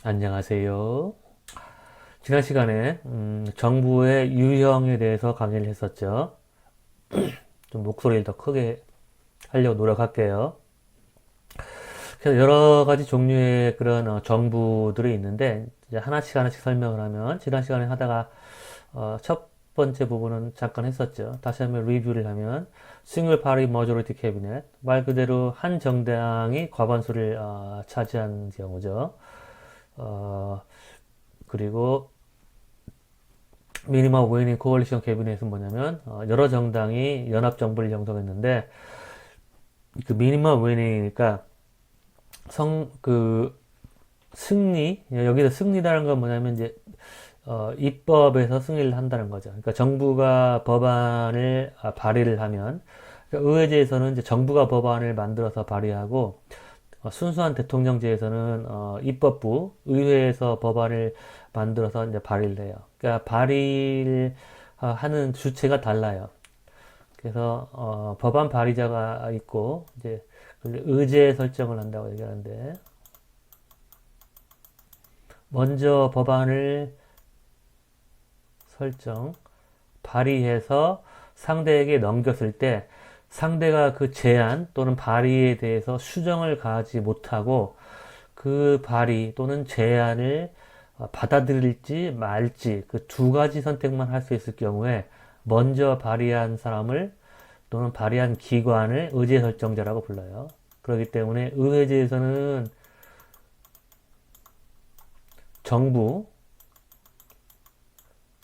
안녕하세요. 지난 시간에 정부의 유형에 대해서 강의를 했었죠. 좀 목소리를 더 크게 하려고 노력할게요. 그래서 여러 가지 종류의 그런 정부들이 있는데 이제 하나씩 하나씩 설명을 하면 지난 시간에 하다가 첫 번째 부분은 잠깐 했었죠. 다시 한번 리뷰를 하면 Single Party Majority Cabinet 말 그대로 한 정당이 과반수를 차지한 경우죠. 어, 그리고 미니멈 웨이닝 코얼리션 캐비넷은 뭐냐면 여러 정당이 연합 정부를 형성했는데 그 미니멈 웨이닝이니까 그 승리 여기서 승리라는 건 뭐냐면 이제 입법에서 승리를 한다는 거죠. 그러니까 정부가 법안을 발의를 하면 그러니까 의회제에서는 이제 정부가 법안을 만들어서 발의하고 순수한 대통령제에서는 입법부 의회에서 법안을 만들어서 이제 발의를 해요. 그러니까 발의를 하는 주체가 달라요. 그래서 법안 발의자가 있고 이제 의제 설정을 한다고 얘기하는데 먼저 법안을 설정 발의해서 상대에게 넘겼을 때 상대가 그 제안 또는 발의에 대해서 수정을 가하지 못하고 그 발의 또는 제안을 받아들일지 말지 그 두 가지 선택만 할 수 있을 경우에 먼저 발의한 사람을 또는 발의한 기관을 의제 설정자라고 불러요. 그렇기 때문에 의회제에서는 정부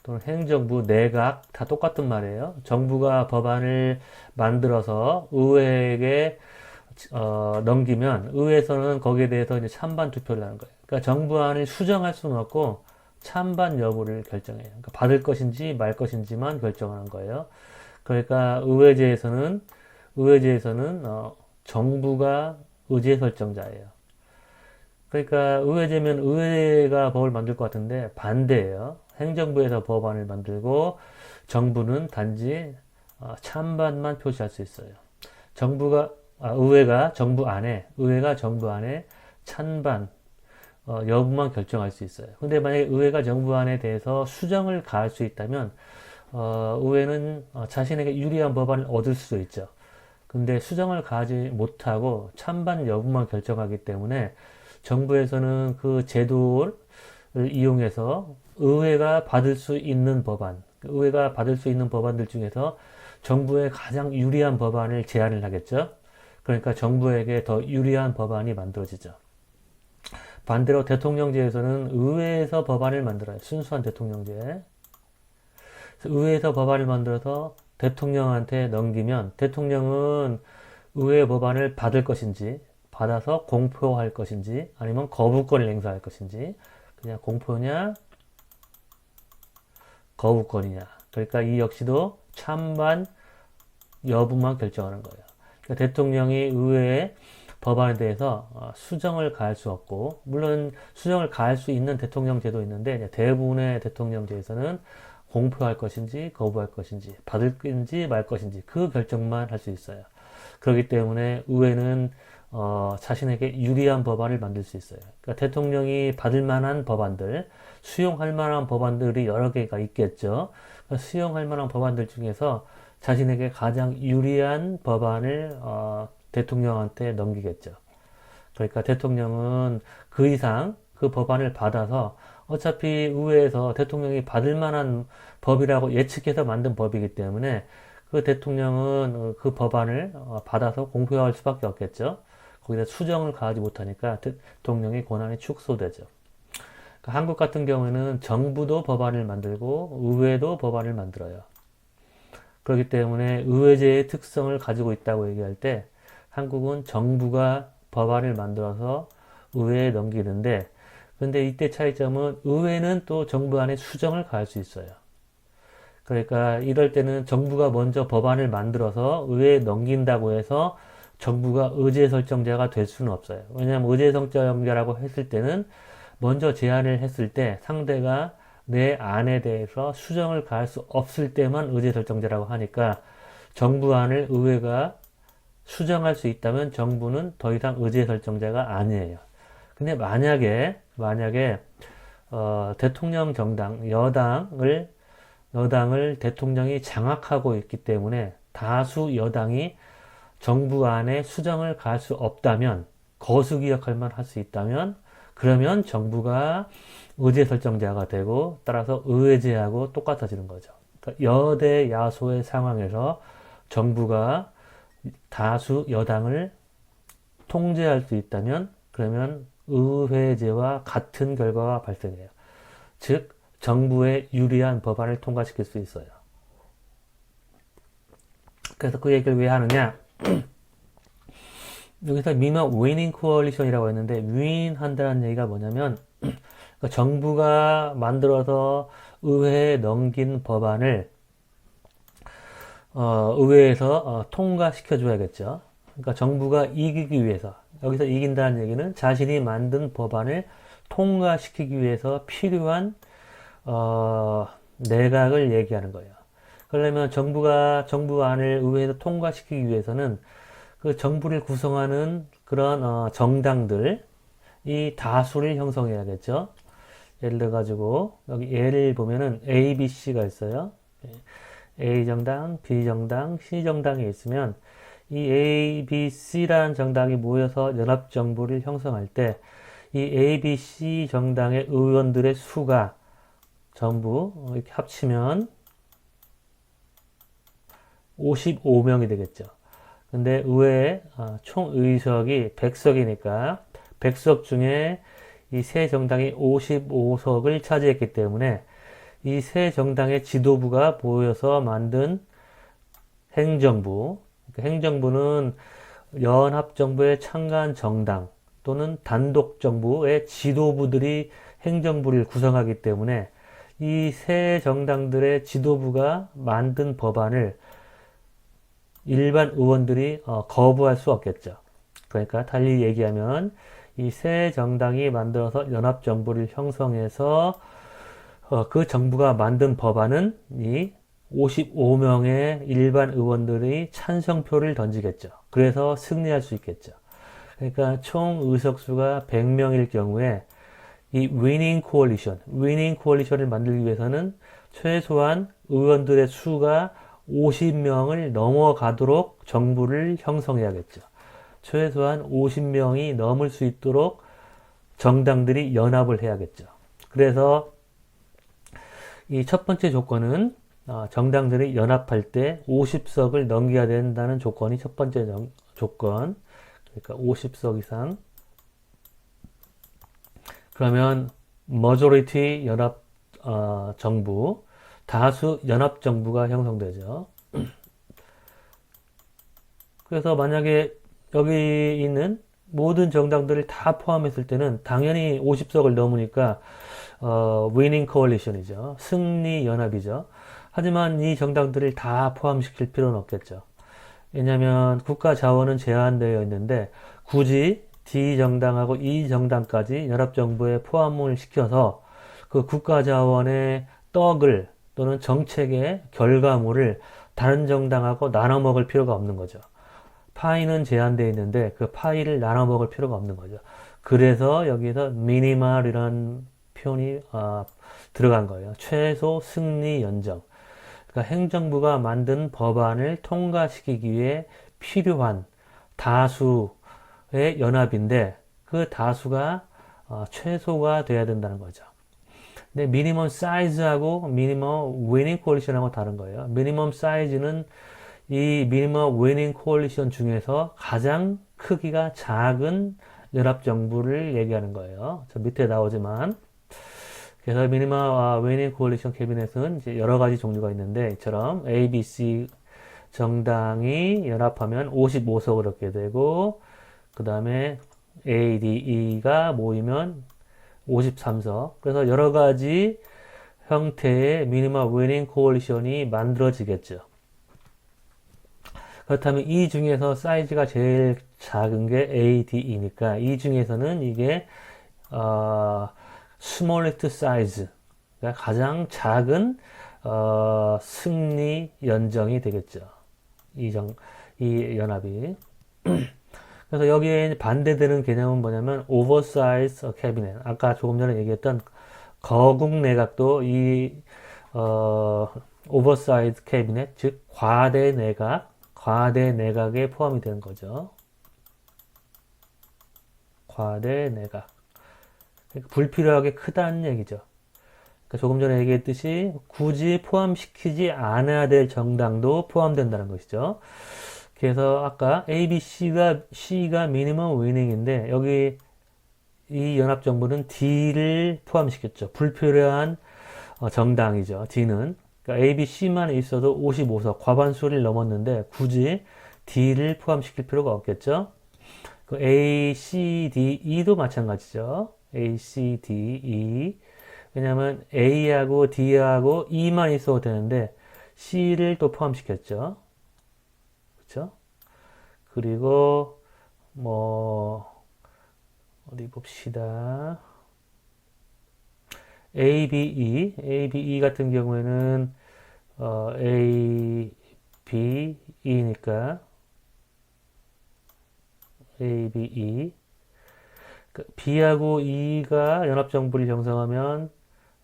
또는 행정부, 내각 다 똑같은 말이에요. 정부가 법안을 만들어서 의회에게 넘기면 의회에서는 거기에 대해서 이제 찬반 투표를 하는 거예요. 그러니까 정부안을 수정할 수는 없고 찬반 여부를 결정해요. 그러니까 받을 것인지 말 것인지만 결정하는 거예요. 그러니까 의회제에서는 정부가 의제 설정자예요. 그러니까 의회제면 의회가 법을 만들 것 같은데 반대예요. 행정부에서 법안을 만들고 정부는 단지 찬반만 표시할 수 있어요. 정부가 의회가 정부 안에 찬반 여부만 결정할 수 있어요. 근데 만약에 의회가 정부 안에 대해서 수정을 가할 수 있다면 의회는 자신에게 유리한 법안을 얻을 수도 있죠. 근데 수정을 가하지 못하고 찬반 여부만 결정하기 때문에 정부에서는 그 제도를 이용해서 의회가 받을 수 있는 법안들 중에서 정부에 가장 유리한 법안을 제안을 하겠죠. 그러니까 정부에게 더 유리한 법안이 만들어지죠. 반대로 대통령제에서는 의회에서 법안을 만들어요. 순수한 대통령제. 의회에서 법안을 만들어서 대통령한테 넘기면 대통령은 의회 법안을 받을 것인지 받아서 공표할 것인지 아니면 거부권을 행사할 것인지 그냥 공표냐 거부권이냐 그러니까 이 역시도 찬반 여부만 결정하는 거예요. 그러니까 대통령이 의회의 법안에 대해서 수정을 가할 수 없고 물론 수정을 가할 수 있는 대통령제도 있는데 대부분의 대통령제에서는 공표할 것인지 거부할 것인지 받을 것인지 말 것인지 그 결정만 할 수 있어요. 그렇기 때문에 의회는 자신에게 유리한 법안을 만들 수 있어요. 그러니까 대통령이 받을 만한 법안들, 수용할 만한 법안들이 여러 개가 있겠죠. 그러니까 수용할 만한 법안들 중에서 자신에게 가장 유리한 법안을 대통령한테 넘기겠죠. 그러니까 대통령은 그 이상 그 법안을 받아서 어차피 의회에서 대통령이 받을 만한 법이라고 예측해서 만든 법이기 때문에 그 대통령은 그 법안을 받아서 공표할 수밖에 없겠죠. 거기다 수정을 가하지 못하니까 대통령의 권한이 축소되죠. 그러니까 한국 같은 경우에는 정부도 법안을 만들고 의회도 법안을 만들어요. 그렇기 때문에 의회제의 특성을 가지고 있다고 얘기할 때 한국은 정부가 법안을 만들어서 의회에 넘기는데 근데 이때 차이점은 의회는 또 정부 안에 수정을 가할 수 있어요. 그러니까 이럴 때는 정부가 먼저 법안을 만들어서 의회에 넘긴다고 해서 정부가 의제 설정자가 될 수는 없어요. 왜냐하면 의제 설정자라고 했을 때는 먼저 제안을 했을 때 상대가 내 안에 대해서 수정을 가할 수 없을 때만 의제 설정자라고 하니까 정부안을 의회가 수정할 수 있다면 정부는 더 이상 의제 설정자가 아니에요. 근데 만약에 대통령 정당 여당을 대통령이 장악하고 있기 때문에 다수 여당이 정부 안에 수정을 갈 수 없다면, 거수기 역할만 할 수 있다면, 그러면 정부가 의제설정자가 되고 따라서 의회제하고 똑같아지는 거죠. 그러니까 여대 야소의 상황에서 정부가 다수 여당을 통제할 수 있다면 그러면 의회제와 같은 결과가 발생해요. 즉 정부에 유리한 법안을 통과시킬 수 있어요. 그래서 그 얘기를 왜 하느냐? 여기서 민원 위닝 코얼리션이라고 했는데 윈한다는 얘기가 뭐냐면 그러니까 정부가 만들어서 의회에 넘긴 법안을 의회에서 통과시켜 줘야겠죠. 그러니까 정부가 이기기 위해서, 여기서 이긴다는 얘기는 자신이 만든 법안을 통과시키기 위해서 필요한 내각을 얘기하는 거예요. 그러려면 정부안을 의회에서 통과시키기 위해서는 그 정부를 구성하는 그런 정당들 이 다수를 형성해야겠죠. 예를 들어 가지고 여기 예를 보면은 A, B, C가 있어요. A 정당, B 정당, C 정당이 있으면 이 A, B, C라는 정당이 모여서 연합정부를 형성할 때 이 A, B, C 정당의 의원들의 수가 전부 이렇게 합치면 55명이 되겠죠. 근데 의회 총 의석이 100석이니까 100석 중에 이 세 정당이 55석을 차지했기 때문에 이 세 정당의 지도부가 모여서 만든 행정부, 행정부는 연합정부에 참가한 정당 또는 단독정부의 지도부들이 행정부를 구성하기 때문에 이 세 정당들의 지도부가 만든 법안을 일반 의원들이 거부할 수 없겠죠. 그러니까 달리 얘기하면 이 세 정당이 만들어서 연합정부를 형성해서 그 정부가 만든 법안은 이 55명의 일반 의원들이 찬성표를 던지겠죠. 그래서 승리할 수 있겠죠. 그러니까 총 의석수가 100명일 경우에 이 winning coalition을 만들기 위해서는 최소한 의원들의 수가 50명을 넘어가도록 정부를 형성해야겠죠. 최소한 50명이 넘을 수 있도록 정당들이 연합을 해야겠죠. 그래서 이 첫 번째 조건은 정당들이 연합할 때 50석을 넘겨야 된다는 조건이 첫 번째 조건. 그러니까 50석 이상. 그러면 majority 연합 정부, 다수 연합 정부가 형성되죠. 그래서 만약에 여기 있는 모든 정당들을 다 포함했을 때는 당연히 50석을 넘으니까 winning coalition이죠. 승리 연합이죠. 하지만 이 정당들을 다 포함시킬 필요는 없겠죠. 왜냐하면 국가 자원은 제한되어 있는데 굳이 D 정당하고 E 정당까지 연합정부에 포함을 시켜서 그 국가 자원의 떡을 또는 정책의 결과물을 다른 정당하고 나눠 먹을 필요가 없는 거죠. 파이는 제한되어 있는데 그 파이를 나눠 먹을 필요가 없는 거죠. 그래서 여기서 미니멀이라는 표현이 들어간 거예요. 최소 승리 연정. 그러니까 행정부가 만든 법안을 통과시키기 위해 필요한 다수의 연합인데 그 다수가 최소가 돼야 된다는 거죠. 근데 미니멈 사이즈하고 미니멈 위닝 코얼리션하고 다른 거예요. 미니멈 사이즈는 이 미니멈 위닝 코얼리션 중에서 가장 크기가 작은 연합정부를 얘기하는 거예요. 저 밑에 나오지만 그래서 미니멈 위닝 코얼리션 캐비넷은 이제 여러 가지 종류가 있는데 이처럼 A, B, C 정당이 연합하면 55석을 얻게 되고 그 다음에 A, D, E가 모이면 53석. 그래서 여러 가지 형태의 미니멈 위닝 코얼리션이 만들어지겠죠. 그렇다면 이 중에서 사이즈가 제일 작은 게 ADE니까 이 중에서는 이게 smallest size, 그러니까 가장 작은 승리 연정이 되겠죠. 이 연합이. 그래서 여기에 반대되는 개념은 뭐냐면 oversize cabinet. 아까 조금 전에 얘기했던 거국 내각도 이 oversize cabinet, 즉 과대 내각에 포함이 되는 거죠. 과대 내각. 그러니까 불필요하게 크다는 얘기죠. 그러니까 조금 전에 얘기했듯이 굳이 포함시키지 않아야 될 정당도 포함된다는 것이죠. 그래서 아까 A, B, C가 미니멈 위닝인데 여기 이 연합정부는 D를 포함시켰죠. 불필요한 정당이죠. D는. 그러니까 A, B, C만 있어도 55석 과반수를 넘었는데 굳이 D를 포함시킬 필요가 없겠죠. 그 A, C, D, E도 마찬가지죠. A, C, D, E. 왜냐하면 A하고 D하고 E만 있어도 되는데 C를 또 포함시켰죠. 그렇죠? 그리고 뭐 어디 봅시다. A, B, E 같은 경우에는 A, B, E니까 A, B, E. B하고 E가 연합정부를 형성하면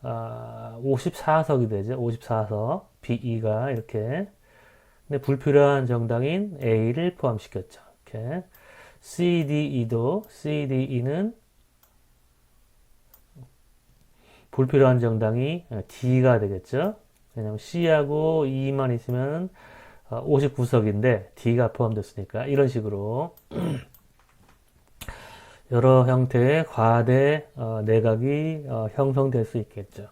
54석이 되죠. 54석. B, E가 이렇게. 근데 불필요한 정당인 A를 포함시켰죠. 이렇게. CDE는 불필요한 정당이 D가 되겠죠. 왜냐면 C하고 E만 있으면 59석인데 D가 포함됐으니까 이런 식으로 여러 형태의 과대 내각이 형성될 수 있겠죠.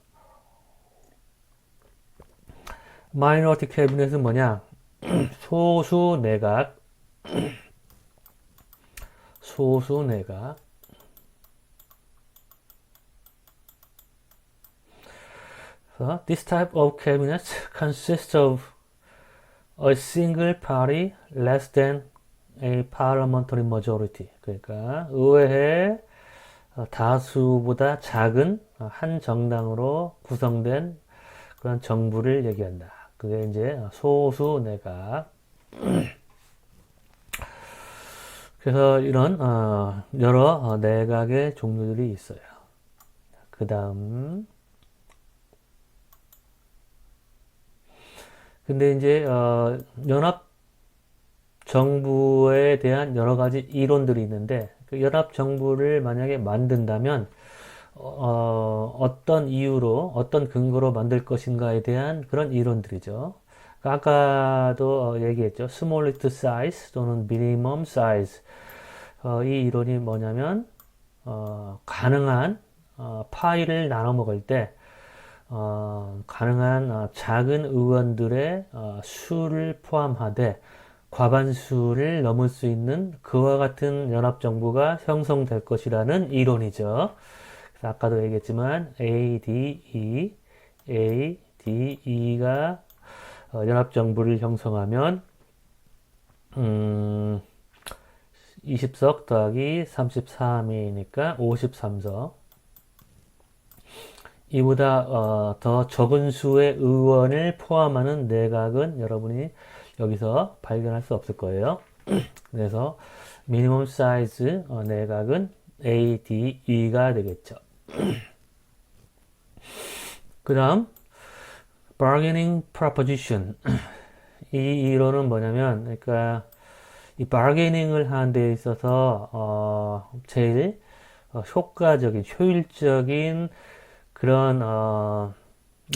마이너리티 캐비넷은 뭐냐? 소수 내각. 소수 내각. So, this type of cabinet consists of a single party less than a parliamentary majority. 그러니까 의회의 다수보다 작은 한 정당으로 구성된 그런 정부를 얘기한다. 그게 이제 소수 내각. 그래서 이런 여러 내각의 종류들이 있어요. 그 다음 근데 이제 연합 정부에 대한 여러 가지 이론들이 있는데 그 연합 정부를 만약에 만든다면 어떤 이유로 어떤 근거로 만들 것인가에 대한 그런 이론들이죠. 아까도 얘기했죠. smallest size 또는 minimum size. 이 이론이 뭐냐면 가능한 파이를 나눠 먹을 때 가능한 작은 의원들의 수를 포함하되 과반수를 넘을 수 있는 그와 같은 연합정부가 형성될 것이라는 이론이죠. 그래서 아까도 얘기했지만 ADE가 연합정부를 형성하면 20석 더하기 33이니까 53석. 이보다 더 적은 수의 의원을 포함하는 내각은 여러분이 여기서 발견할 수 없을 거예요. 그래서 미니멈 사이즈 내각은 ADE가 되겠죠. 그 다음 bargaining proposition. 이 이론은 뭐냐면 그러니까 이 bargaining을 하는 데 있어서 제일 효과적인 효율적인 그런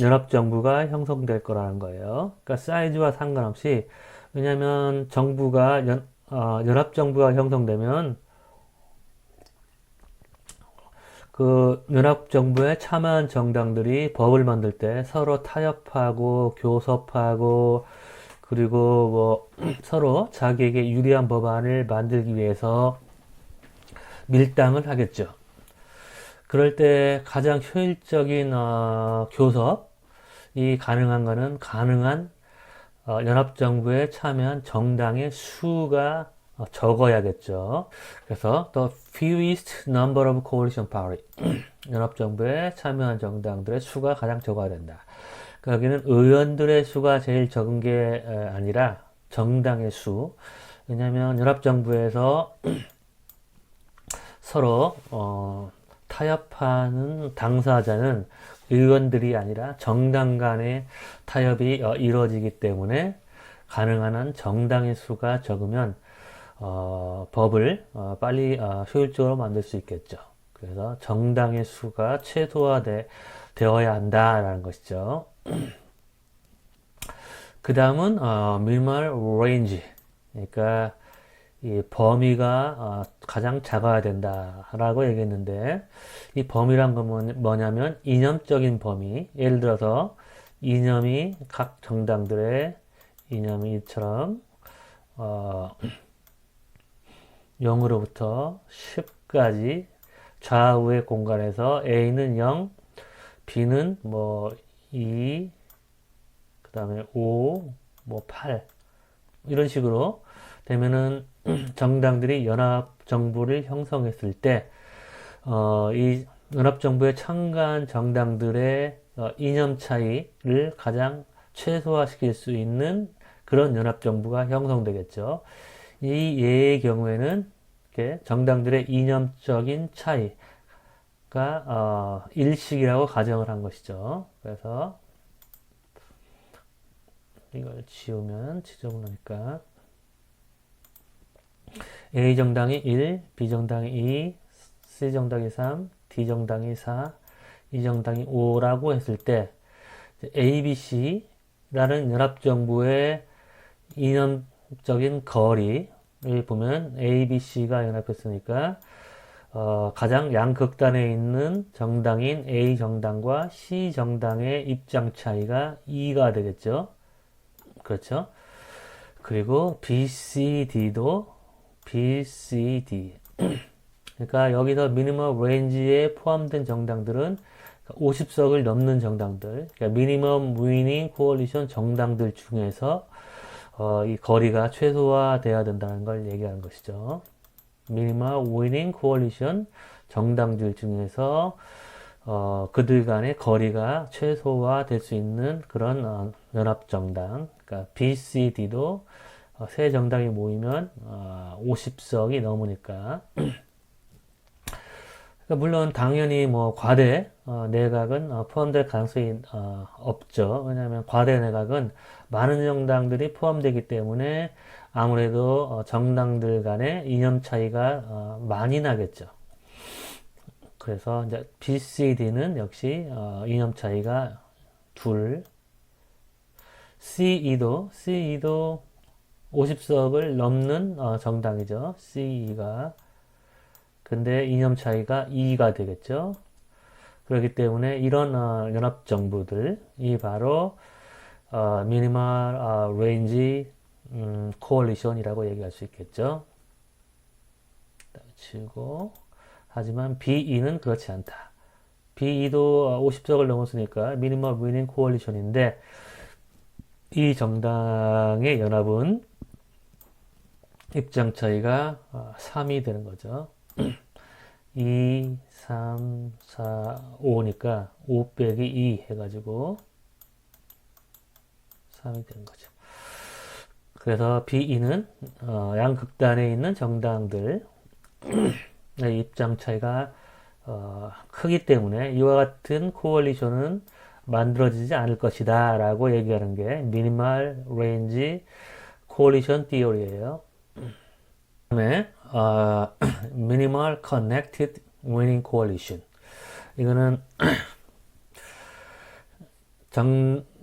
연합정부가 형성될 거라는 거예요. 그러니까 사이즈와 상관없이 왜냐하면 정부가 연합정부가 형성되면 그 연합정부에 참여한 정당들이 법을 만들 때 서로 타협하고 교섭하고 그리고 뭐 서로 자기에게 유리한 법안을 만들기 위해서 밀당을 하겠죠. 그럴 때 가장 효율적인 교섭이 가능한 거는 가능한 연합정부에 참여한 정당의 수가 적어야겠죠. 그래서 the fewest number of coalition party 연합정부에 참여한 정당들의 수가 가장 적어야 된다. 그러니까 여기는 의원들의 수가 제일 적은 게 아니라 정당의 수. 왜냐하면 연합정부에서 서로 타협하는 당사자는 의원들이 아니라 정당 간의 타협이 이루어지기 때문에 가능한 한 정당의 수가 적으면 법을 빨리 효율적으로 만들 수 있겠죠. 그래서 정당의 수가 최소화되어야 한다라는 것이죠. 그 다음은 minimal range, 그러니까 이 범위가 가장 작아야 된다라고 얘기했는데, 이 범위란 건 뭐냐면 이념적인 범위. 예를 들어서 이념이 각 정당들의 이념이 이처럼 0으로부터 10까지 좌우의 공간에서 A는 0, B는 뭐 2, 그 다음에 5, 뭐 8 이런 식으로 되면은 정당들이 연합정부를 형성했을 때 이 연합정부에 참가한 정당들의 이념 차이를 가장 최소화시킬 수 있는 그런 연합정부가 형성되겠죠. 이 예의 경우에는 이렇게 정당들의 이념적인 차이가 일식이라고 가정을 한 것이죠. 그래서 이걸 지우면 지저분하니까 A 정당이 1, B 정당이 2, C 정당이 3, D 정당이 4, E 정당이 5라고 했을 때 A, B, C라는 연합정부의 이념적인 거리를 보면 A, B, C가 연합했으니까 가장 양극단에 있는 정당인 A 정당과 C 정당의 입장 차이가 2가 되겠죠. 그렇죠? 그리고 BCD도 BCD. 그러니까 여기서 미니멈 레인지에 포함된 정당들은 50석을 넘는 정당들, 그러니까 미니멈 위닝 코얼리션 정당들 중에서 이 거리가 최소화돼야 된다는 걸 얘기하는 것이죠. 미니멈 위닝 코얼리션 정당들 중에서 그들 간의 거리가 최소화될 수 있는 그런 연합정당, 그러니까 BCD도 세 정당이 모이면 50석이 넘으니까. 그러니까 물론 당연히 뭐 과대 내각은 포함될 가능성이 없죠. 왜냐하면 과대 내각은 많은 정당들이 포함되기 때문에 아무래도 정당들 간의 이념 차이가 많이 나겠죠. 그래서 이제 BCD는 역시 이념 차이가 둘, CE도 50석을 넘는 정당이죠. CE가. 근데 이념 차이가 2가 되겠죠. 그렇기 때문에 이런 연합 정부들이 바로 미니멀 레인지 코얼리션이라고 얘기할 수 있겠죠. 치고 하지만 BE는 그렇지 않다. BE도 50석을 넘었으니까 미니멀 위닝 코얼리션인데 이 정당의 연합은 입장 차이가 3이 되는 거죠. 2, 3, 4, 5니까 5 빼기 2 해가지고 3이 되는 거죠. 그래서 BE는 양극단에 있는 정당들 입장 차이가 크기 때문에 이와 같은 코얼리션은 만들어지지 않을 것이다 라고 얘기하는 게 미니멀 레인지 코얼리션 티어리예요. 다음에 Minimal Connected Winning Coalition. 이거는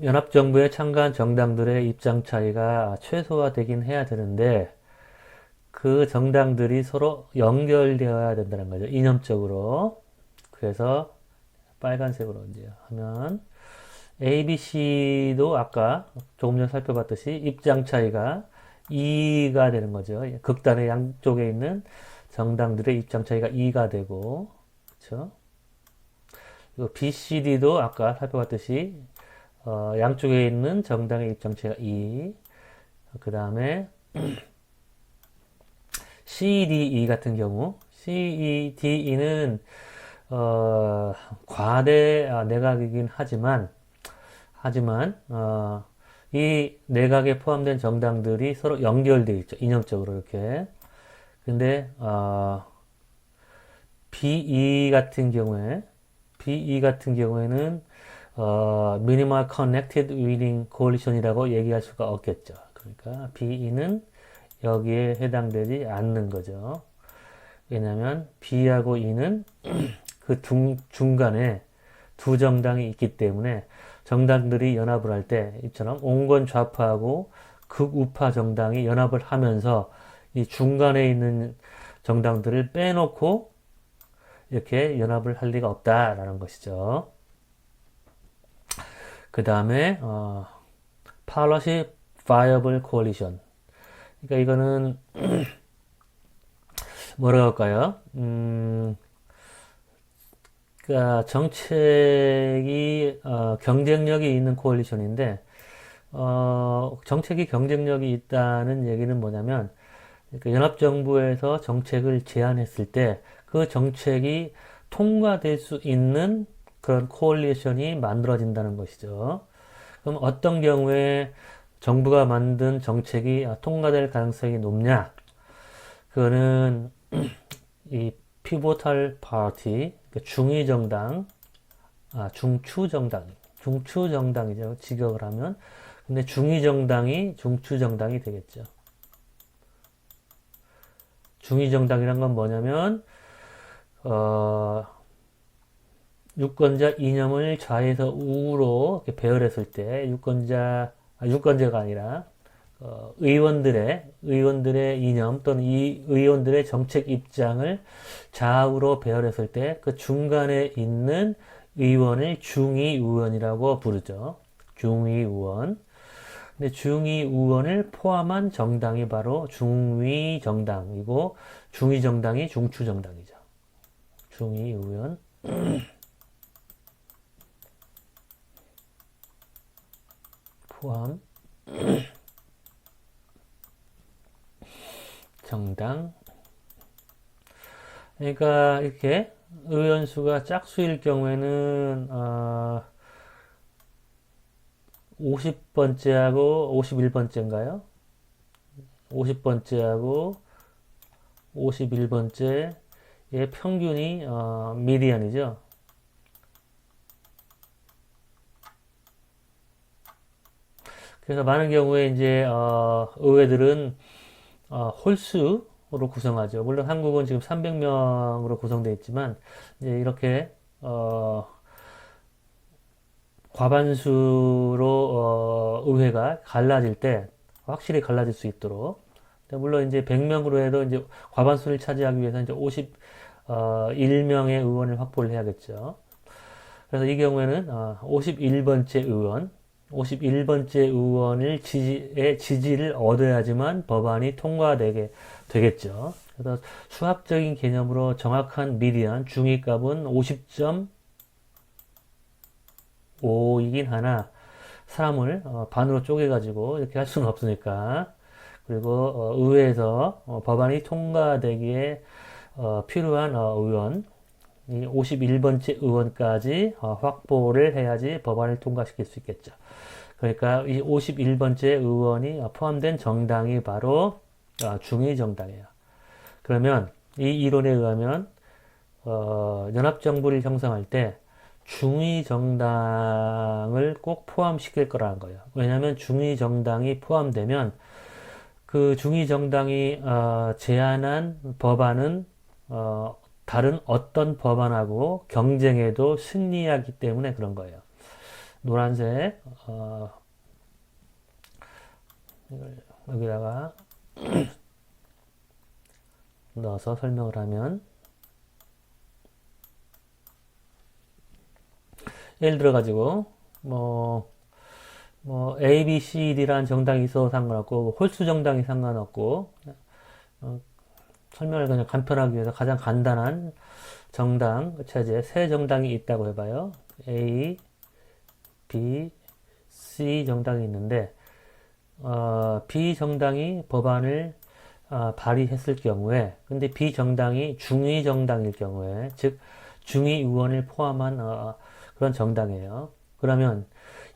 연합정부에 참가한 정당들의 입장 차이가 최소화되긴 해야 되는데 그 정당들이 서로 연결되어야 된다는 거죠. 이념적으로. 그래서 빨간색으로 이제 하면 ABC도 아까 조금 전에 살펴봤듯이 입장 차이가 2가 되는 거죠. 극단의 양쪽에 있는 정당들의 입장 차이가 2가 되고, 그렇죠? 그리고 BCD도 아까 살펴봤듯이 양쪽에 있는 정당의 입장 차이가 2. 그 다음에 CDE 같은 경우, CDE는 과대 내각이긴 하지만 이 내각에 포함된 정당들이 서로 연결되어 있죠. 이념적으로 이렇게. 근데 BE 같은 경우에 BE 같은 경우에는 Minimal Connected Winning Coalition이라고 얘기할 수가 없겠죠. 그러니까 BE는 여기에 해당되지 않는 거죠. 왜냐하면 B하고 E는 그 중간에 두 정당이 있기 때문에 정당들이 연합을 할 때 이처럼 온건 좌파하고 극우파 정당이 연합을 하면서 이 중간에 있는 정당들을 빼놓고 이렇게 연합을 할 리가 없다라는 것이죠. 그 다음에 Policy Viable Coalition. 그러니까 이거는 뭐라고 할까요? 그러니까 정책이 경쟁력이 있는 코얼리션인데 정책이 경쟁력이 있다는 얘기는 뭐냐면 그러니까 연합정부에서 정책을 제안했을 때 그 정책이 통과될 수 있는 그런 코얼리션이 만들어진다는 것이죠. 그럼 어떤 경우에 정부가 만든 정책이 통과될 가능성이 높냐? 그거는 이 피보탈 파티, 중위 정당, 중추 정당이죠. 직역을 하면. 근데 중위 정당이 중추 정당이 되겠죠. 중위 정당이란 건 뭐냐면 유권자 이념을 좌에서 우로 이렇게 배열했을 때 유권자가 아니라 의원들의 이념 또는 이 의원들의 정책 입장을 좌우로 배열했을 때 그 중간에 있는 의원을 중의의원이라고 부르죠. 중의의원. 근데 중의의원을 포함한 정당이 바로 중위정당이고 중위정당이 중추정당이죠. 중의의원. 포함. 정당. 그러니까 이렇게 의원 수가 짝수일 경우에는 50번째하고 51번째인가요? 50번째하고 51번째의 평균이 미디안이죠. 그래서 많은 경우에 이제 의회들은 홀수로 구성하죠. 물론 한국은 지금 300명으로 구성되어 있지만 이제 이렇게 과반수로 의회가 갈라질 때 확실히 갈라질 수 있도록 물론 이제 100명으로 해도 이제 과반수를 차지하기 위해서 이제 51명의 의원을 확보를 해야겠죠. 그래서 이 경우에는 51번째 의원 51번째 의원을 지지를 얻어야지만 법안이 통과되게 되겠죠. 그래서 수학적인 개념으로 정확한 미디안 중위값은 50.5이긴 하나 사람을 반으로 쪼개가지고 이렇게 할 수는 없으니까 그리고 의회에서 법안이 통과되기에 필요한 의원 이 51번째 의원까지 확보를 해야지 법안을 통과시킬 수 있겠죠. 그러니까 이 51번째 의원이 포함된 정당이 바로 중위정당이에요. 그러면 이 이론에 의하면 연합정부를 형성할 때 중위정당을 꼭 포함시킬 거라는 거예요. 왜냐하면 중위정당이 포함되면 그 중위정당이 제안한 법안은 다른 어떤 법안하고 경쟁에도 승리하기 때문에 그런 거예요. 노란색 여기다가 넣어서 설명을 하면 예를 들어 가지고 뭐 A, B, C, D라는 정당이 있어도 상관없고 홀수 정당이 상관없고 설명을 그냥 간편하기 위해서 가장 간단한 정당 체제 세 정당이 있다고 해봐요. A, B, C 정당이 있는데 B 정당이 법안을 발의했을 경우에 근데 B 정당이 중위 정당일 경우에 즉 중위 의원을 포함한 그런 정당이에요. 그러면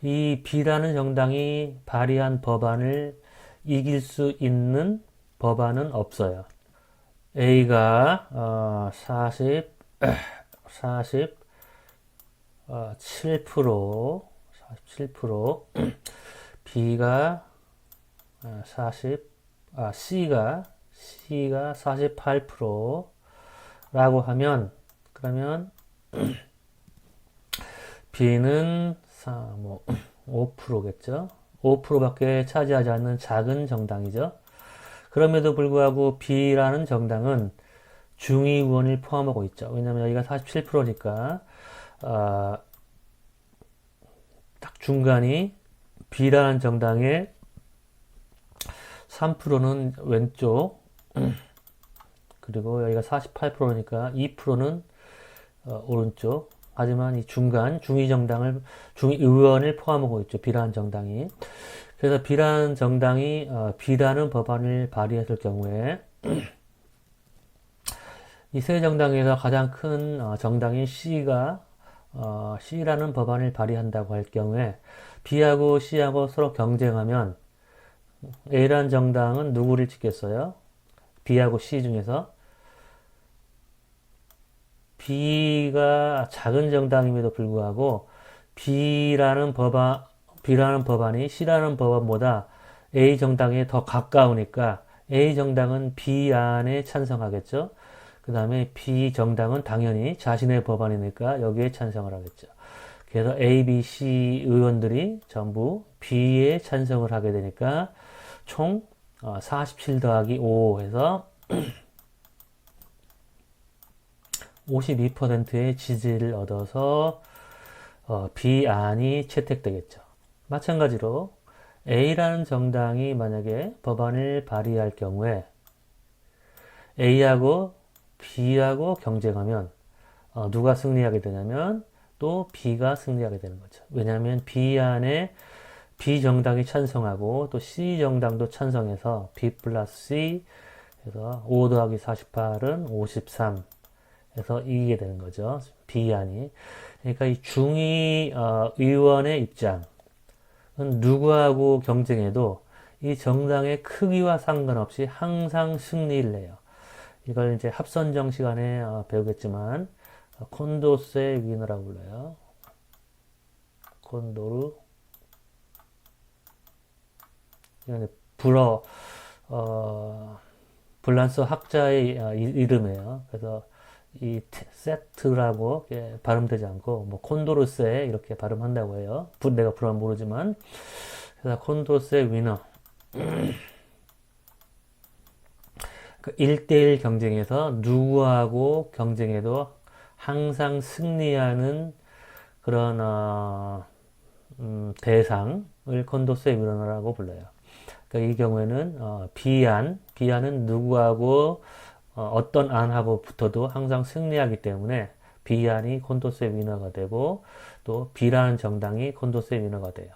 이 B라는 정당이 발의한 법안을 이길 수 있는 법안은 없어요. A가 47% B가 C가 48%라고 하면, 그러면 B는 5%겠죠? 5%밖에 차지하지 않는 작은 정당이죠. 그럼에도 불구하고 B라는 정당은 중위 의원을 포함하고 있죠. 왜냐하면 여기가 47%니까 딱 중간이 B라는 정당의 3%는 왼쪽, 그리고 여기가 48%니까 2%는 오른쪽. 하지만 이 중간 중의의원을 포함하고 있죠. B라는 정당이. 그래서 B라는 정당이 B라는 법안을 발의했을 경우에 이 세 정당에서 가장 큰 정당인 C가 C라는 법안을 발의한다고 할 경우에 B하고 C하고 서로 경쟁하면 A라는 정당은 누구를 찍겠어요? B하고 C 중에서 B가 작은 정당임에도 불구하고 B라는 법안이 C라는 법안보다 A 정당에 더 가까우니까 A 정당은 B 안에 찬성하겠죠. 그 다음에 B 정당은 당연히 자신의 법안이니까 여기에 찬성을 하겠죠. 그래서 A, B, C 의원들이 전부 B에 찬성을 하게 되니까 총 47 더하기 5 해서 52%의 지지를 얻어서 B안이 채택되겠죠. 마찬가지로 A라는 정당이 만약에 법안을 발의할 경우에 A하고 B하고 경쟁하면 누가 승리하게 되냐면 또 B가 승리하게 되는 거죠. 왜냐하면 B안에 B 정당이 찬성하고 또 C 정당도 찬성해서 B 플러스 C 해서 5 더하기 48은 53 해서 이기게 되는 거죠. B안이. 그러니까 이 중위 의원의 입장은 누구하고 경쟁해도 이 정당의 크기와 상관없이 항상 승리를 해요. 이걸 이제 합선정 시간에 배우겠지만 콘도스의 위너라고 불러요. 콘도르. 이건 불란서 학자의 이름이에요. 그래서 이 세트라고 발음되지 않고 뭐 콘도르세 이렇게 발음한다고 해요. 내가 불안 모르지만. 그래서 콘도르세 위너. 그 1대1 경쟁에서 누구하고 경쟁해도 항상 승리하는 그런 대상을 콘도르세 위너라고 불러요. 그러니까 이 경우에는 B안은 누구하고 어떤 안하고 붙어도 항상 승리하기 때문에 B안이 콘도르세 위너가 되고 또 B라는 정당이 콘도르세 위너가 돼요.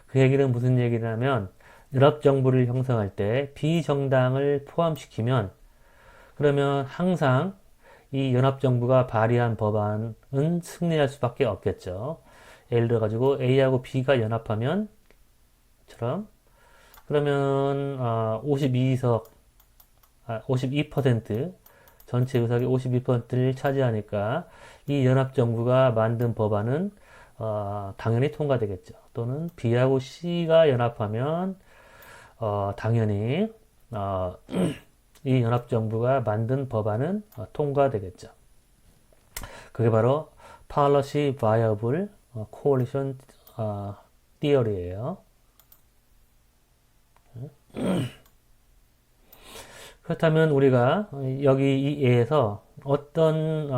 그 얘기는 무슨 얘기냐면 연합정부를 형성할 때 B정당을 포함시키면 그러면 항상 이 연합정부가 발의한 법안은 승리할 수밖에 없겠죠. 예를 들어 가지고 A하고 B가 연합하면 그러면 52% 전체 의석의 52%를 차지하니까 이 연합정부가 만든 법안은 당연히 통과되겠죠. 또는 B하고 C가 연합하면 당연히 이 연합정부가 만든 법안은 통과되겠죠. 그게 바로 Policy Viable Coalition Theory예요. 그렇다면 우리가 여기 이 예에서 어떤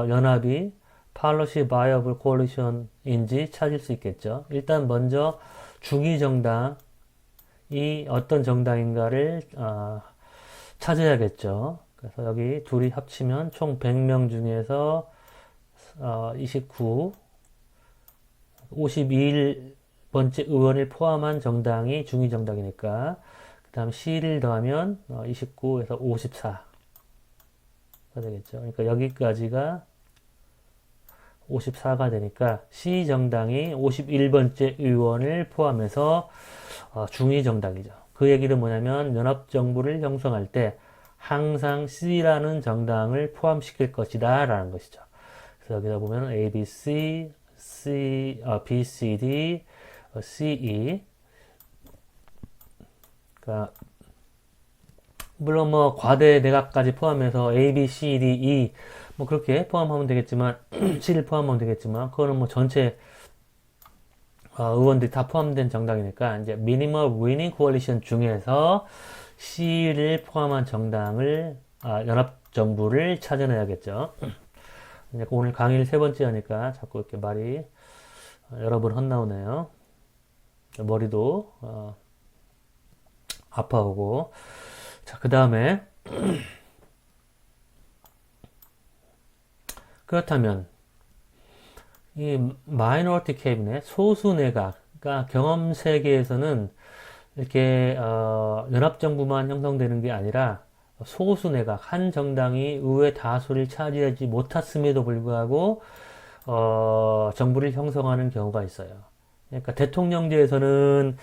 연합이 Policy Viable Coalition인지 찾을 수 있겠죠. 일단 먼저 중의정당이 어떤 정당인가를 찾아야겠죠. 그래서 여기 둘이 합치면 총 100명 중에서 51번째 의원을 포함한 정당이 중의정당이니까 그 다음 C를 더하면 29에서 54가 되겠죠. 그러니까 여기까지가 54가 되니까 C 정당이 51번째 의원을 포함해서 중위 정당이죠. 그 얘기는 뭐냐면 연합정부를 형성할 때 항상 C라는 정당을 포함시킬 것이다 라는 것이죠. 그래서 여기다 보면 A, B, C, B, C, D, C, E. 그러니까 물론 뭐 과대 내각까지 포함해서 A, B, C, D, E 뭐 그렇게 포함하면 되겠지만 C를 포함하면 되겠지만 그거는 뭐 전체 의원들이 다 포함된 정당이니까 이제 미니멀 위닝 코얼리션 중에서 C를 포함한 정당을 연합정부를 찾아내야겠죠. 오늘 강의를 세 번째 하니까 자꾸 이렇게 말이 여러 번 헛나오네요. 머리도 아파오고. 자, 그 다음에 그렇다면 이 마이너리티 캐비넷 소수 내각, 그러니까 경험 세계에서는 이렇게 연합정부만 형성되는 게 아니라 소수 내각, 한 정당이 의회 다수를 차지하지 못했음에도 불구하고 정부를 형성하는 경우가 있어요. 그러니까 대통령제에서는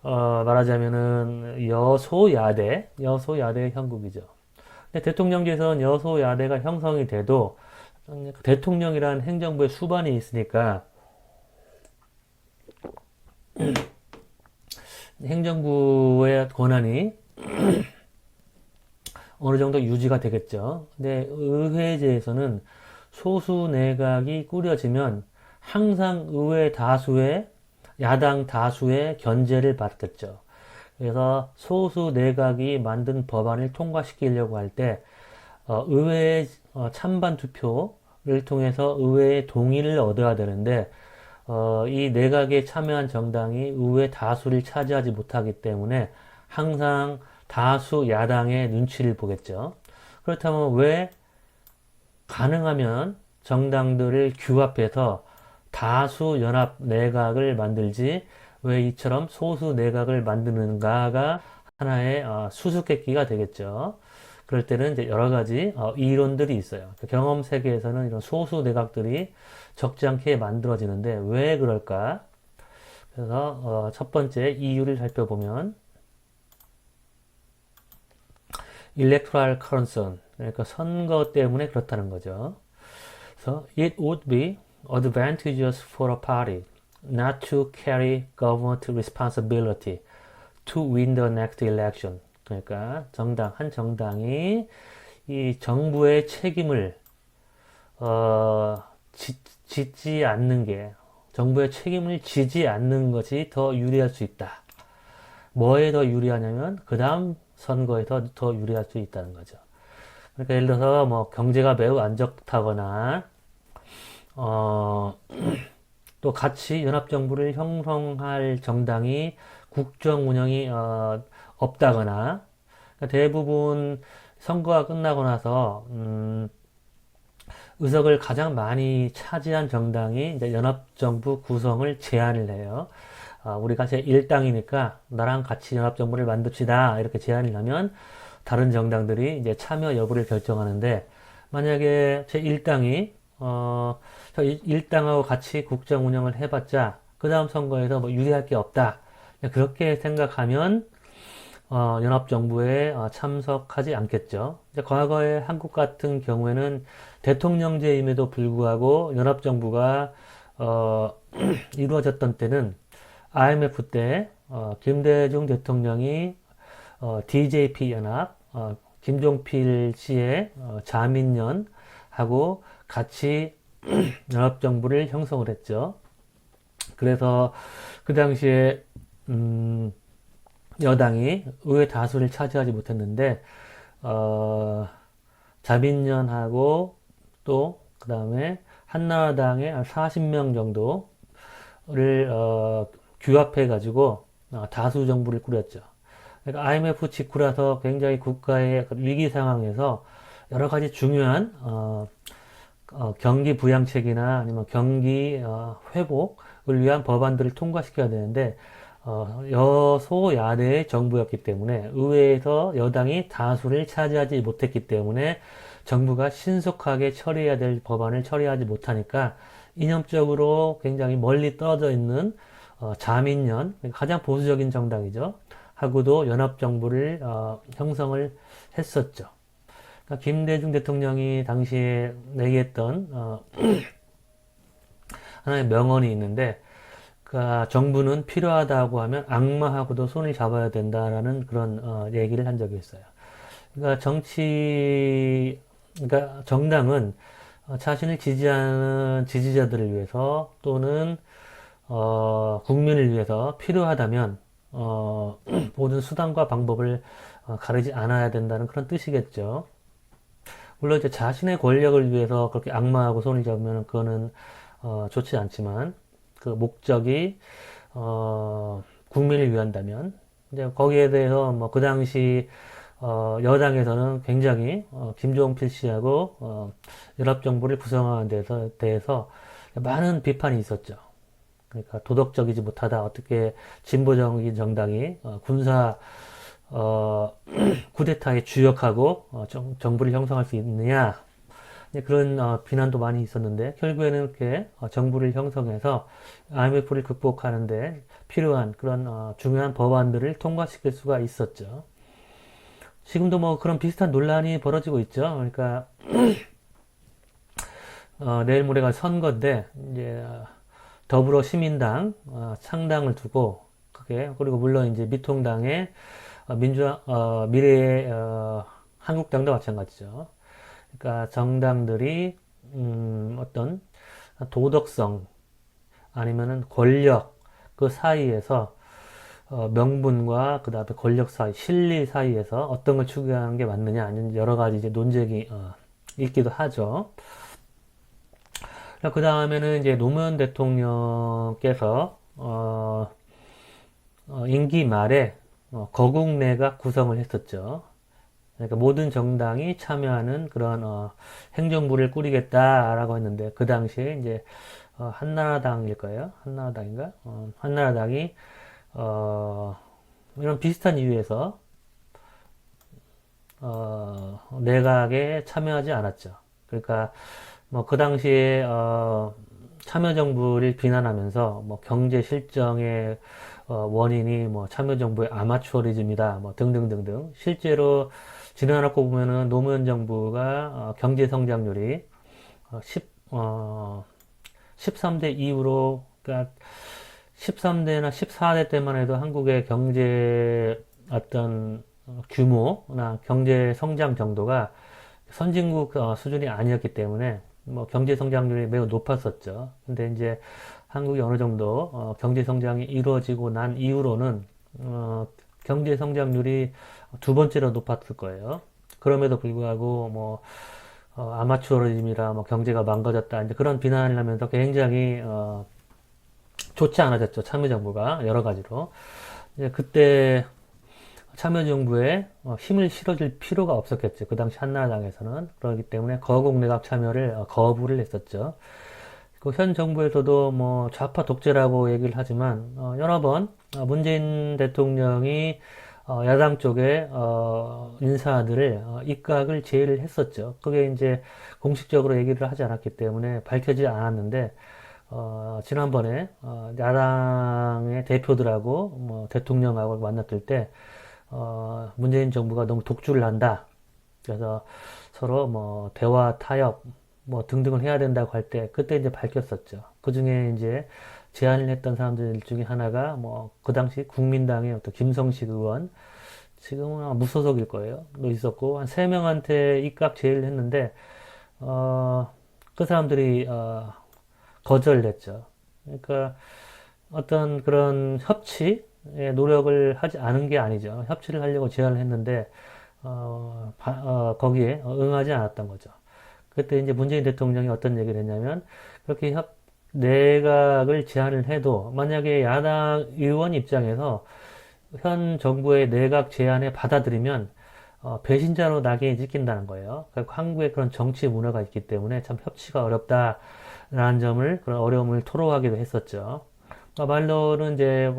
말하자면은 여소야대 형국이죠. 근데 대통령제에서는 여소야대가 형성이 돼도 대통령이란 행정부의 수반이 있으니까 행정부의 권한이 어느 정도 유지가 되겠죠. 근데 의회제에서는 소수 내각이 꾸려지면 항상 의회 다수의 야당 다수의 견제를 받겠죠. 그래서 소수 내각이 만든 법안을 통과시키려고 할 때 의회의 찬반 투표를 통해서 의회의 동의를 얻어야 되는데 이 내각에 참여한 정당이 의회 다수를 차지하지 못하기 때문에 항상 다수 야당의 눈치를 보겠죠. 그렇다면 왜 가능하면 정당들을 규합해서 다수 연합 내각을 만들지 왜 이처럼 소수 내각을 만드는가가 하나의 수수께끼가 되겠죠. 그럴 때는 이제 여러 가지 이론들이 있어요. 경험 세계에서는 이런 소수 내각들이 적지 않게 만들어지는데 왜 그럴까? 그래서 첫 번째 이유를 살펴보면 electoral concern, 그러니까 선거 때문에 그렇다는 거죠. 그래서 it would be advantageous for a party not to carry government responsibility to win the next election. 그러니까 한 정당이 이 정부의 책임을 짓지 않는 게 정부의 책임을 지지 않는 것이 더 유리할 수 있다. 뭐에 더 유리하냐면 그 다음 선거에 더 유리할 수 있다는 거죠. 그러니까 예를 들어서 뭐 경제가 매우 안 좋다거나 또 같이 연합정부를 형성할 정당이 국정 운영이 없다거나 그러니까 대부분 선거가 끝나고 나서 의석을 가장 많이 차지한 정당이 이제 연합정부 구성을 제안을 해요. 우리가 제1당이니까 나랑 같이 연합정부를 만듭시다 이렇게 제안을 하면 다른 정당들이 이제 참여 여부를 결정하는데 만약에 제1당이 저 1당하고 같이 국정 운영을 해봤자 그 다음 선거에서 뭐 유리할 게 없다 그렇게 생각하면 연합정부에 참석하지 않겠죠. 과거에 한국 같은 경우에는 대통령제임에도 불구하고 연합정부가 이루어졌던 때는 IMF 때 김대중 대통령이 DJP 연합, 김종필 씨의 자민련하고 같이 연합정부를 형성을 했죠. 그래서 그 당시에 여당이 의회 다수를 차지하지 못했는데 자민련하고 또 그 다음에 한나라당의 40명 정도를 규합해 가지고 다수 정부를 꾸렸죠. 그러니까 IMF 직후라서 굉장히 국가의 위기 상황에서 여러 가지 중요한 경기 부양책이나 아니면 경기 회복을 위한 법안들을 통과시켜야 되는데 여소야대의 정부였기 때문에 의회에서 여당이 다수를 차지하지 못했기 때문에 정부가 신속하게 처리해야 될 법안을 처리하지 못하니까 이념적으로 굉장히 멀리 떨어져 있는 자민련, 가장 보수적인 정당이죠. 하고도 연합정부를 형성을 했었죠. 그러니까 김대중 대통령이 당시에 내기했던 하나의 명언이 있는데, 그러니까 정부는 필요하다고 하면 악마하고도 손을 잡아야 된다라는 그런 얘기를 한 적이 있어요. 그러니까 그러니까 정당은 자신을 지지하는 지지자들을 위해서 또는 국민을 위해서 필요하다면 모든 수단과 방법을 가리지 않아야 된다는 그런 뜻이겠죠. 물론 이제 자신의 권력을 위해서 그렇게 악마하고 손을 잡으면 그거는 좋지 않지만 그 목적이 국민을 위한다면 이제 거기에 대해서 뭐 그 당시 여당에서는 굉장히 김종필 씨하고 연합정부를 구성하는 대해서 많은 비판이 있었죠. 그러니까 도덕적이지 못하다. 어떻게 진보적인 정당이 군사 쿠데타에 주역하고 정부를 형성할 수 있느냐. 그런 비난도 많이 있었는데 결국에는 이렇게 정부를 형성해서 IMF를 극복하는데 필요한 그런 중요한 법안들을 통과시킬 수가 있었죠. 지금도 뭐 그런 비슷한 논란이 벌어지고 있죠. 그러니까 내일 모레가 선거인데 이제 더불어시민당 창당을 두고 그게 그리고 물론 이제 미통당의 미래의 한국당도 마찬가지죠. 그러니까 정당들이 어떤 도덕성 아니면은 권력 그 사이에서 명분과 그 다음에 권력 사이, 실리 사이에서 어떤 걸 추구하는 게 맞느냐 아니면 여러 가지 이제 논쟁이 있기도 하죠. 그 다음에는 이제 노무현 대통령께서 임기 말에 거국내각 구성을 했었죠. 그러니까 모든 정당이 참여하는 그런 행정부를 꾸리겠다라고 했는데 그 당시에 이제 한나라당일 거예요. 한나라당인가? 한나라당이 이런 비슷한 이유에서 내각에 참여하지 않았죠. 그러니까 뭐 그 당시에 참여정부를 비난하면서 뭐 경제 실정의 원인이 뭐 참여정부의 아마추어리즘이다 뭐 등등등등 실제로 지나놓고 보면은 노무현 정부가 경제 성장률이 13대 이후로 그러니까 13대나 14대 때만 해도 한국의 경제 어떤 규모나 경제 성장 정도가 선진국 수준이 아니었기 때문에 뭐 경제 성장률이 매우 높았었죠. 근데 이제 한국이 어느 정도 경제 성장이 이루어지고 난 이후로는 경제 성장률이 두 번째로 높았을 거예요. 그럼에도 불구하고 뭐 아마추어리즘이라 뭐 경제가 망가졌다 이제 그런 비난을 하면서 굉장히 좋지 않아졌죠. 참여정부가 여러 가지로 이제 그때 참여정부에 힘을 실어줄 필요가 없었겠죠. 그 당시 한나라당에서는 그렇기 때문에 거국내각 참여를 거부를 했었죠. 그 현 정부에서도 뭐 좌파 독재라고 얘기를 하지만 여러 번 문재인 대통령이 야당 쪽에 인사들을 입각을 제의를 했었죠. 그게 이제 공식적으로 얘기를 하지 않았기 때문에 밝혀지지 않았는데 지난번에 야당의 대표들하고 뭐 대통령하고 만났을 때 문재인 정부가 너무 독주를 한다. 그래서 서로 뭐 대화 타협 뭐 등등을 해야 된다고 할 때 그때 이제 밝혔었죠. 그 중에 이제 제안을 했던 사람들 중에 하나가 뭐 그 당시 국민당의 어떤 김성식 의원 지금은 아마 무소속일 거예요. 도 있었고 한 세 명한테 입각 제의를 했는데 그 사람들이 거절을 했죠. 그러니까 어떤 그런 협치의 노력을 하지 않은 게 아니죠. 협치를 하려고 제안을 했는데 거기에 응하지 않았던 거죠. 그때 이제 문재인 대통령이 어떤 얘기를 했냐면 그렇게 내각을 제안을 해도 만약에 야당 의원 입장에서 현 정부의 내각 제안에 받아들이면 배신자로 낙인이 찍힌다는 거예요. 그러니까 한국에 그런 정치 문화가 있기 때문에 참 협치가 어렵다라는 점을 그런 어려움을 토로하기도 했었죠. 말로는 이제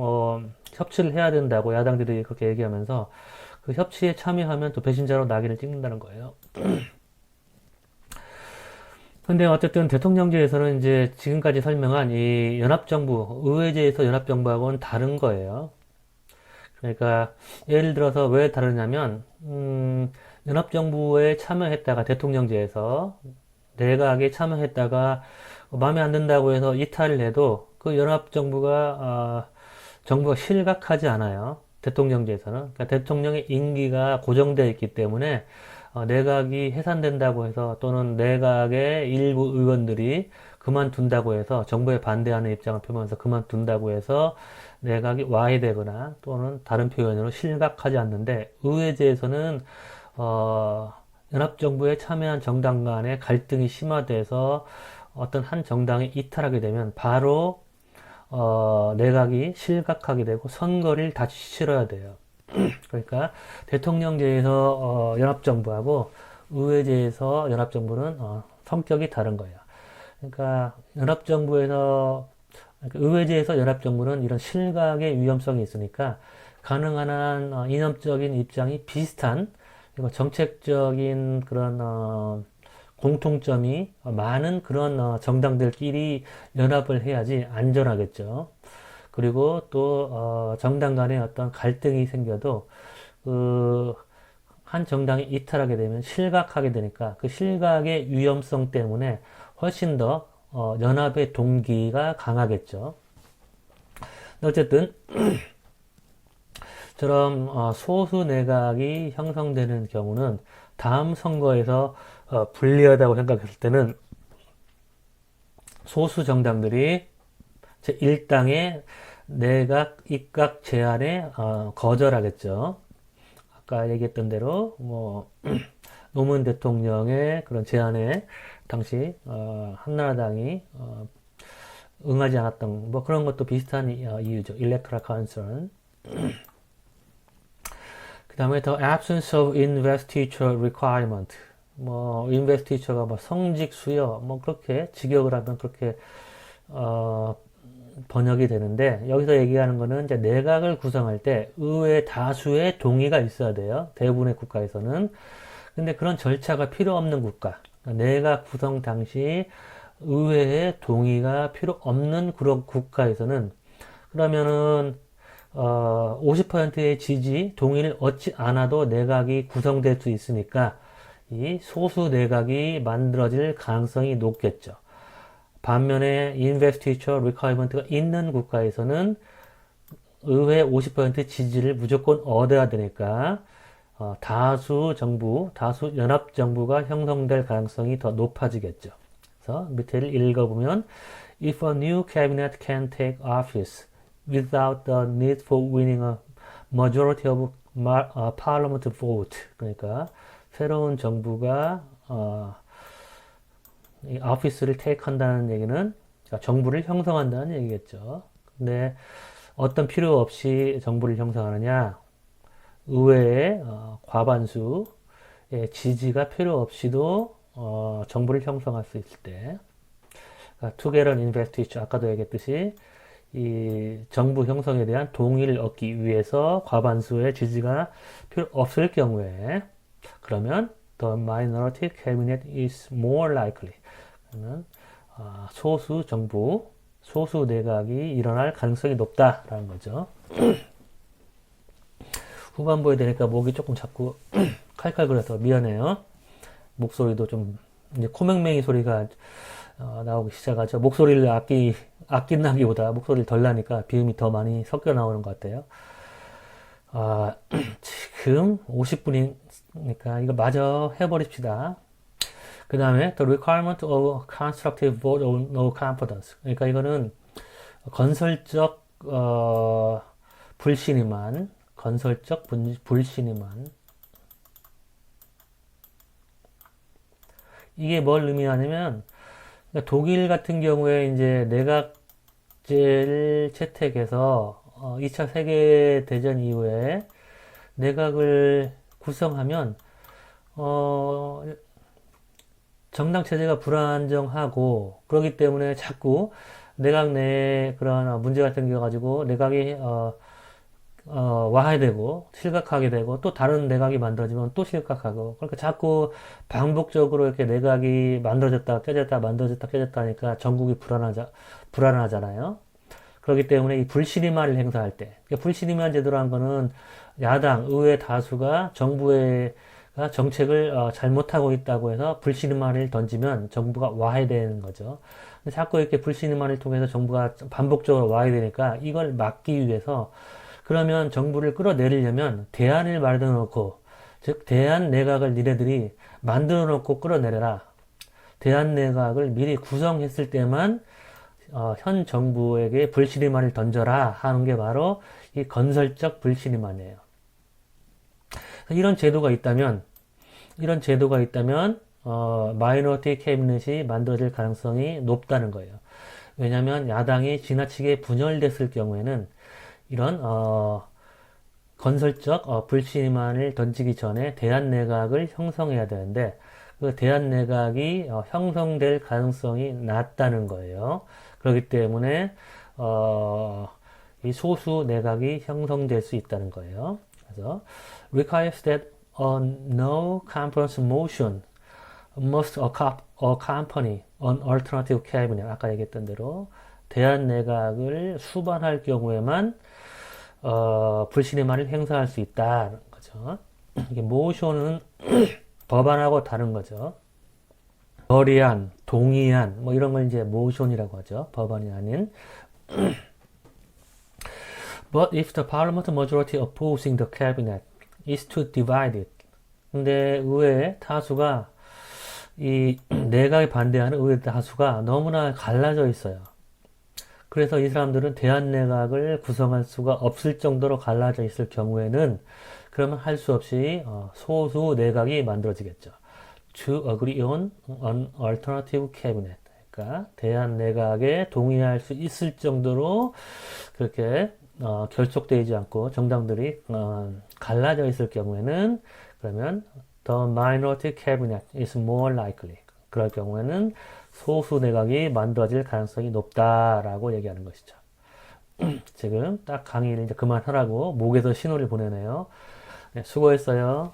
협치를 해야 된다고 야당들이 그렇게 얘기하면서 그 협치에 참여하면 또 배신자로 낙인을 찍는다는 거예요. 근데 어쨌든 대통령제에서는 이제 지금까지 설명한 이 연합정부, 의회제에서 연합정부하고는 다른 거예요. 그러니까 예를 들어서 왜 다르냐면 연합정부에 참여했다가 대통령제에서 내각에 참여했다가 마음에 안 든다고 해서 이탈을 해도 그 정부가 실각하지 않아요. 대통령제에서는. 그러니까 대통령의 임기가 고정되어 있기 때문에 내각이 해산된다고 해서 또는 내각의 일부 의원들이 그만둔다고 해서 정부에 반대하는 입장을 표명해서 그만둔다고 해서 내각이 와해되거나 또는 다른 표현으로 실각하지 않는데 의회제에서는 연합정부에 참여한 정당 간의 갈등이 심화돼서 어떤 한 정당이 이탈하게 되면 바로 내각이 실각하게 되고 선거를 다시 치러야 돼요. 그러니까 대통령제에서 연합정부하고 의회제에서 연합정부는 성격이 다른 거예요. 그러니까 의회제에서 연합정부는 이런 실각의 위험성이 있으니까 가능한 한 이념적인 입장이 비슷한 그리고 정책적인 그런 공통점이 많은 그런 정당들끼리 연합을 해야지 안전하겠죠. 그리고 또 정당 간에 어떤 갈등이 생겨도 그 한 정당이 이탈하게 되면 실각하게 되니까 그 실각의 위험성 때문에 훨씬 더 연합의 동기가 강하겠죠. 어쨌든 처럼 소수 내각이 형성되는 경우는 다음 선거에서 불리하다고 생각했을 때는 소수 정당들이 제1당의 내각 입각 제안에 거절하겠죠. 아까 얘기했던 대로 뭐 노무현 대통령의 그런 제안에 당시 한나라당이 응하지 않았던 뭐 그런 것도 비슷한 이유죠. Electoral concern. 그 다음에 the absence of investiture requirement. 뭐 investiture가 뭐 성직 수여 뭐 그렇게 직역을 하면 그렇게 번역이 되는데 여기서 얘기하는 거는 이제 내각을 구성할 때 의회 다수의 동의가 있어야 돼요. 대부분의 국가에서는. 근데 그런 절차가 필요 없는 국가. 그러니까 내각 구성 당시 의회의 동의가 필요 없는 그런 국가에서는 그러면은 50%의 지지, 동의를 얻지 않아도 내각이 구성될 수 있으니까 이 소수 내각이 만들어질 가능성이 높겠죠. 반면에 investiture requirement가 있는 국가에서는 의회 50% 지지를 무조건 얻어야 되니까 다수 연합 정부가 형성될 가능성이 더 높아지겠죠. 그래서 밑에를 읽어보면 If a new cabinet can take office without the need for winning a majority of parliament vote, 그러니까 새로운 정부가 이 오피스를 테이크한다는 얘기는 그러니까 정부를 형성한다는 얘기겠죠. 근데 어떤 필요 없이 정부를 형성하느냐? 의회의 과반수의 지지가 필요 없이도 정부를 형성할 수 있을 때 그러니까 together investiture 아까도 얘기했듯이 이 정부 형성에 대한 동의를 얻기 위해서 과반수의 지지가 필요 없을 경우에 그러면 the minority cabinet is more likely 그러면 소수 내각이 일어날 가능성이 높다라는 거죠. 후반부에 되니까 목이 조금 자꾸 칼칼거려서 미안해요. 목소리도 좀 이제 코맹맹이 소리가 나오기 시작하죠. 목소리를 아낀다기보다 목소리를 덜 나니까 비음이 더 많이 섞여 나오는 것 같아요. 지금 50분이니까 이거 마저 해버립시다. 그 다음에 the requirement of constructive vote of no confidence. 그러니까 이거는 건설적 불신임한 이게 뭘 의미하냐면 그러니까 독일 같은 경우에 이제 내각제를 채택해서 2차 세계대전 이후에 내각을 구성하면 정당 체제가 불안정하고 그렇기 때문에 자꾸 내각 내에 그런 문제가 생겨가지고 내각이 와해되고 실각하게 되고 또 다른 내각이 만들어지면 또 실각하고 그러니까 자꾸 반복적으로 이렇게 내각이 만들어졌다 깨졌다 만들어졌다 깨졌다 하니까 전국이 불안하잖아요. 그렇기 때문에 이 불신임한을 행사할 때 그러니까 불신임한 제도라는 거는 야당 의회 다수가 정부의 정책을 잘못하고 있다고 해서 불신임한을 던지면 정부가 와해되는 거죠. 자꾸 이렇게 불신임한을 통해서 정부가 반복적으로 와해되니까 이걸 막기 위해서 그러면 정부를 끌어내리려면 대안을 만들어 놓고, 즉, 대안 내각을 니네들이 만들어 놓고 끌어내려라. 대안 내각을 미리 구성했을 때만, 현 정부에게 불신임한을 던져라 하는 게 바로 이 건설적 불신임한이에요. 이런 제도가 있다면, 마이너리티 캐비넷이 만들어질 가능성이 높다는 거예요. 왜냐하면 야당이 지나치게 분열됐을 경우에는 이런 건설적 불신임한을 던지기 전에 대한내각을 형성해야 되는데 그 대한내각이 형성될 가능성이 낮다는 거예요. 그렇기 때문에 이 소수 내각이 형성될 수 있다는 거예요. 그래서 requires that a no conference motion must accompany an alternative cabinet. 아까 얘기했던 대로 대한내각을 수반할 경우에만 불신임한을 행사할 수 있다는 거죠. 이게 모션은 법안하고 다른 거죠. 결의안, 동의안, 뭐 이런 걸 이제 모션이라고 하죠. 법안이 아닌. But if the parliament majority opposing the cabinet is to divide it. 근데 의회 다수가 이 내각에 반대하는 의회 다수가 너무나 갈라져 있어요. 그래서 이 사람들은 대한내각을 구성할 수가 없을 정도로 갈라져 있을 경우에는 그러면 할 수 없이 소수 내각이 만들어지겠죠. To agree on an alternative cabinet. 그러니까 대한내각에 동의할 수 있을 정도로 그렇게 결속되지 않고 정당들이 갈라져 있을 경우에는 그러면 the minority cabinet is more likely. 그럴 경우에는 소수 내각이 만들어질 가능성이 높다라고 얘기하는 것이죠. 지금 딱 강의를 이제 그만하라고 목에서 신호를 보내네요. 네, 수고했어요.